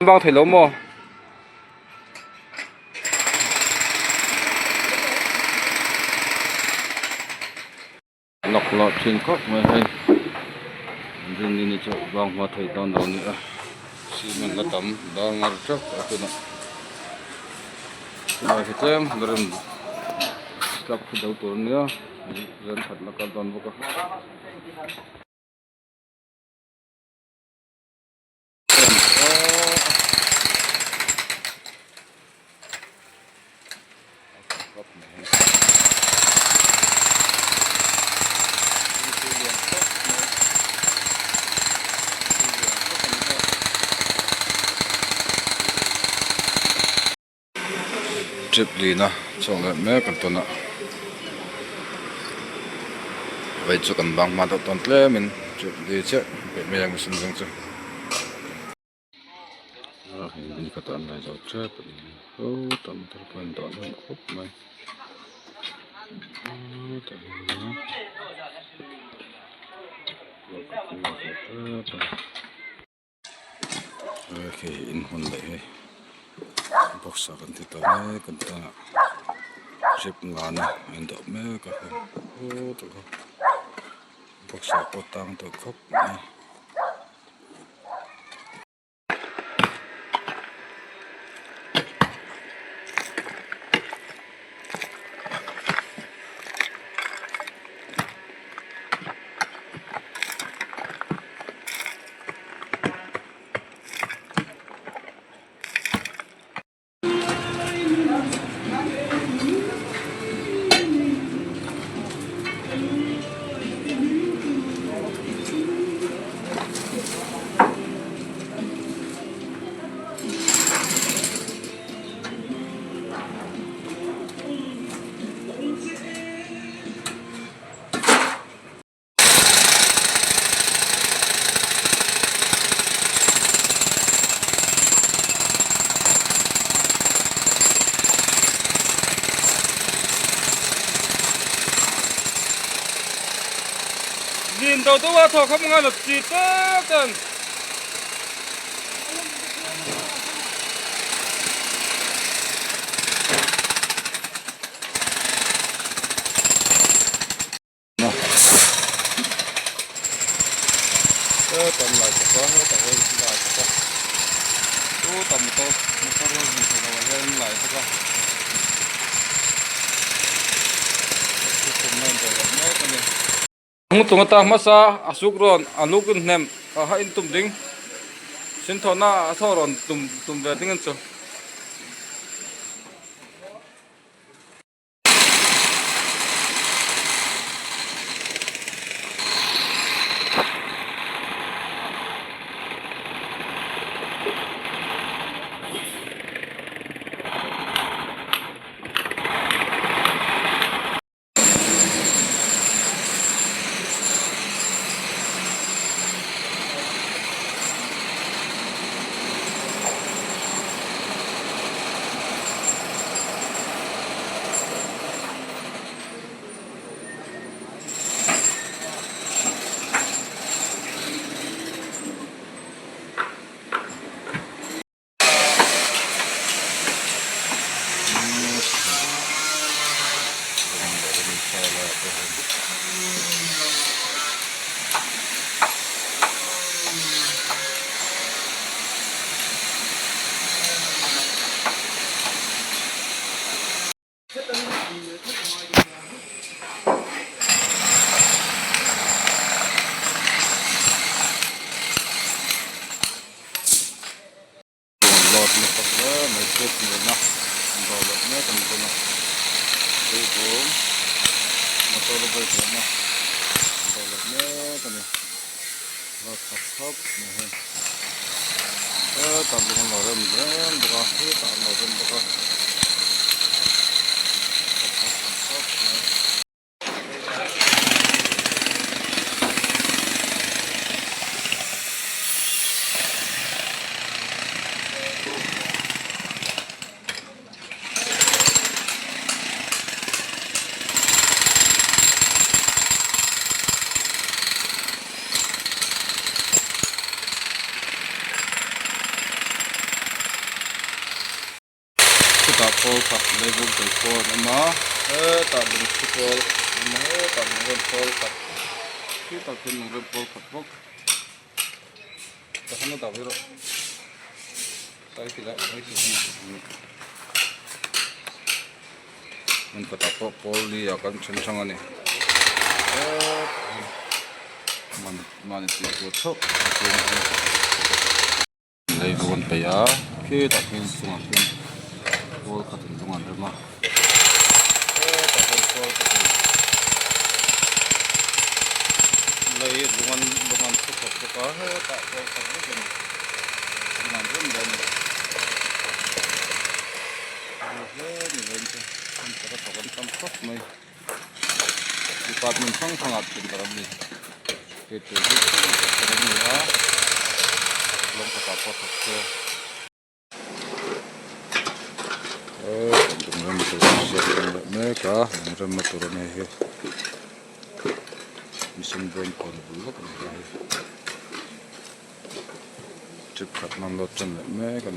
bao thầy lỗ mò lọc lọt trên khóc mà hay dân đi chợ vòng mà thầy đòn đầu nữa xí mình có tấm đó ngặt trước ở trên này rồi thì em rồi gặp cái đầu tuần nữa dân thật là con toàn vô cơ trip đi na chọn lại mấy con tuần ạ vậy cho cần bằng mà tuần lễ mình trip đi chứ mình đang xin rằng chứ mình có tuần này rồi trip tuần thứ tuần không khúc mày okay in hôn lại bóc sa kan ti ta me kan ta trip nga na en do me ka ho to bóc sa ko tang to khop nhìn đầu tôi vào thọ không ngon được gì tất cần tầm lại có hết tầm lên lại có tầm một tô rồi mình phải lên lại có tung ta hmasa asuk ron aluk nem ha in tum ding sin thona thoron tum ve ding cho ta pol khat level te pol ama ta ding pol ama ta ding pol khat ki ta ding pol khat bok ta hana ta biro sai ti la sai ti mun kata pol li akan chen ani man ti ko chok level pe ya ki ta kin sunga kin pol khat dungan rema lấy lungan thuốc có tạo cho sản xuất mình làm rất là nhiều lên cho không có tạo quan tâm khóc mày đi qua mình không thằng ngặt tình cảm gì cái từ cái gì đó lòng có tạo thật cho đừng làm một cái gì mấy cả đừng làm một cái này mesin ben kon buluk chip khat man lo chen me kan